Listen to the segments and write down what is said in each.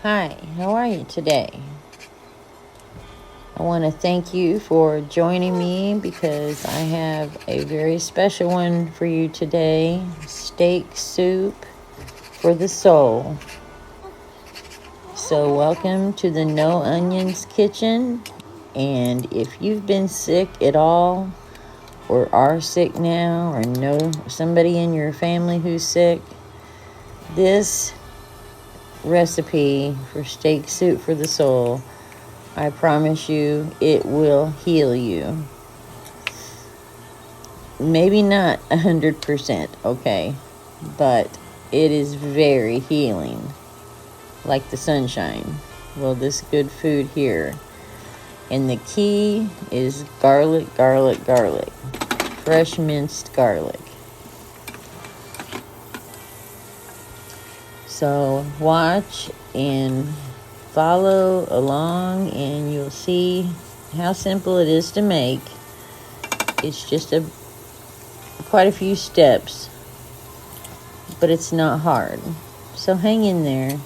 Hi, how are you today? I want to thank you for joining me because I have a very special one for you today. Steak soup for the soul. So welcome to the No Onions Kitchen. And if you've been sick at all, or are sick now, or know somebody in your family who's sick, this recipe for steak soup for the soul, I promise you, it will heal you. Maybe not 100%, okay? But it is very healing. Like the sunshine. Well, this good food here. And the key is garlic, garlic, garlic. Fresh minced garlic. So watch and follow along and you'll see how simple it is to make. It's just quite a few steps, but it's not hard. So hang in there.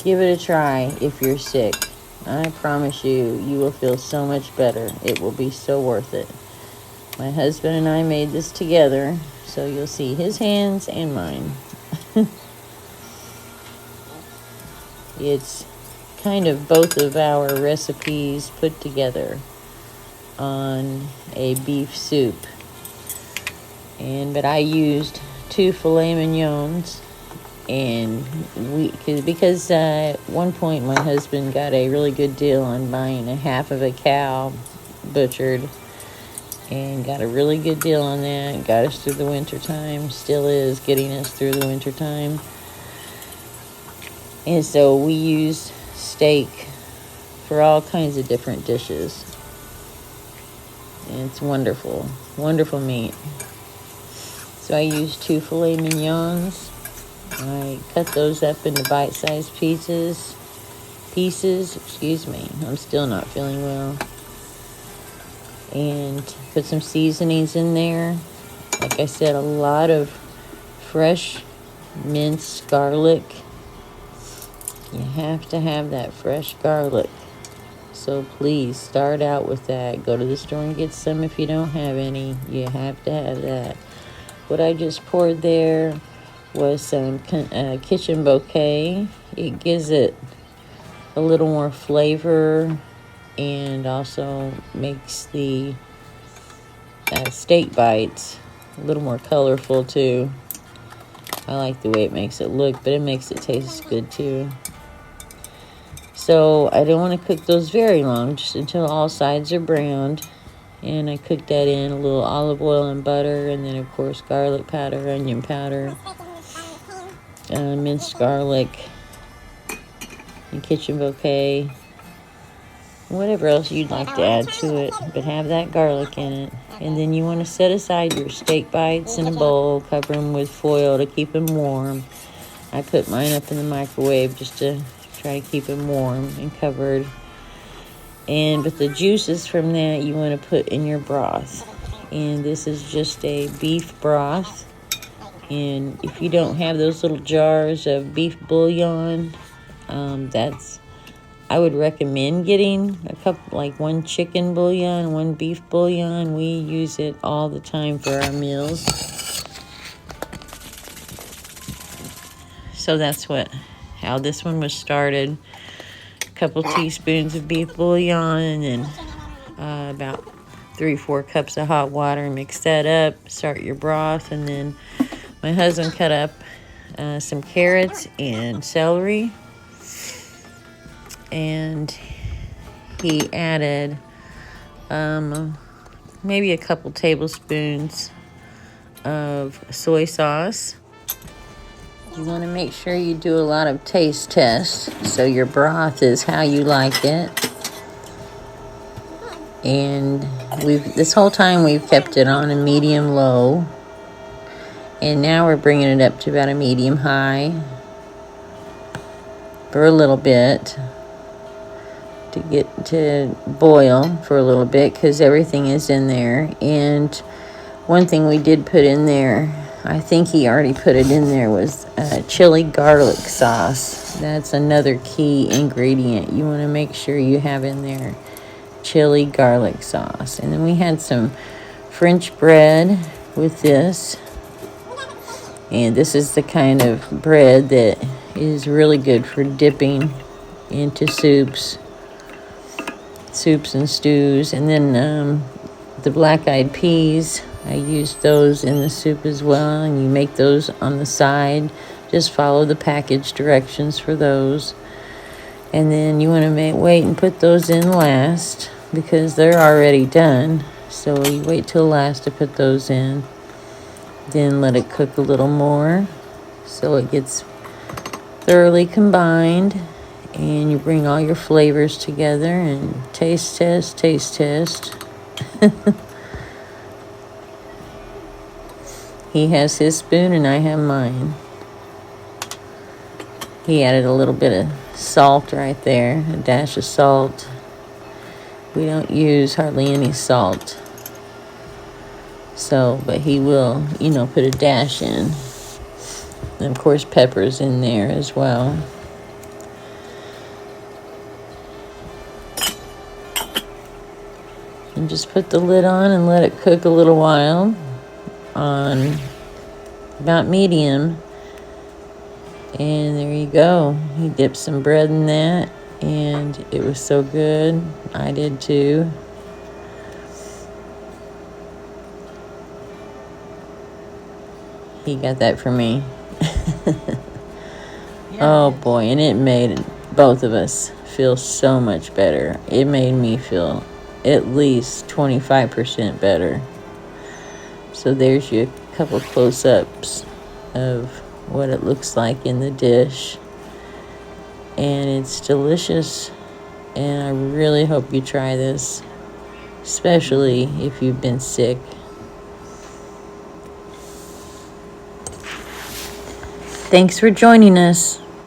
Give it a try if you're sick. I promise you, you will feel so much better. It will be so worth it. My husband and I made this together, so you'll see his hands and mine. It's kind of both of our recipes put together on a beef soup. But I used 2 filet mignons, and because at one point my husband got a really good deal on buying a half of a cow butchered, and got a really good deal on that. Got us through the winter time, still is getting us through the winter time. And so we use steak for all kinds of different dishes. And it's wonderful, wonderful meat. So I used 2 filet mignons. I cut those up into bite-sized pieces, excuse me, I'm still not feeling well. And put some seasonings in there. Like I said, a lot of fresh minced garlic. You have to have that fresh garlic. So please start out with that. Go to the store and get some if you don't have any. You have to have that. What I just poured there was some kitchen bouquet. It gives it a little more flavor and also makes the steak bites a little more colorful too. I like the way it makes it look, but it makes it taste good too. So I don't want to cook those very long, just until all sides are browned. And I cooked that in a little olive oil and butter, and then of course garlic powder, onion powder, minced garlic, and kitchen bouquet, whatever else you'd like to add to it, but have that garlic in it. And then you want to set aside your steak bites in a bowl, cover them with foil to keep them warm. I put mine up in the microwave just to try to keep them warm and covered. But the juices from that you want to put in your broth. And this is just a beef broth. And if you don't have those little jars of beef bouillon, I would recommend getting a couple, like 1 chicken bouillon, 1 beef bouillon. We use it all the time for our meals. So that's how this one was started. A couple teaspoons of beef bouillon, and then about 3-4 cups of hot water. Mix that up. Start your broth, and then my husband cut up some carrots and celery, and he added maybe a couple tablespoons of soy sauce. You want to make sure you do a lot of taste tests, so your broth is how you like it. And this whole time we've kept it on a medium-low, and now we're bringing it up to about a medium-high for a little bit to get to boil for a little bit, because everything is in there. And one thing we did put in there I think he already put it in there, was chili garlic sauce. That's another key ingredient you want to make sure you have in there. Chili garlic sauce. And then we had some French bread with this. And this is the kind of bread that is really good for dipping into soups and stews. And then the black-eyed peas, I used those in the soup as well. And you make those on the side. Just follow the package directions for those. And then you want to wait and put those in last because they're already done. So you wait till last to put those in. Then let it cook a little more so it gets thoroughly combined. And you bring all your flavors together and taste test. He has his spoon and I have mine. He added a little bit of salt right there, a dash of salt. We don't use hardly any salt. So, but he will, put a dash in. And of course, pepper's in there as well. And just put the lid on and let it cook a little while on about medium. And there you go. He dipped some bread in that, and it was so good. I did too. He got that for me. Oh boy, and it made both of us feel so much better. It made me feel at least 25% better. So there's your couple close-ups of what it looks like in the dish. And it's delicious. And I really hope you try this, especially if you've been sick. Thanks for joining us.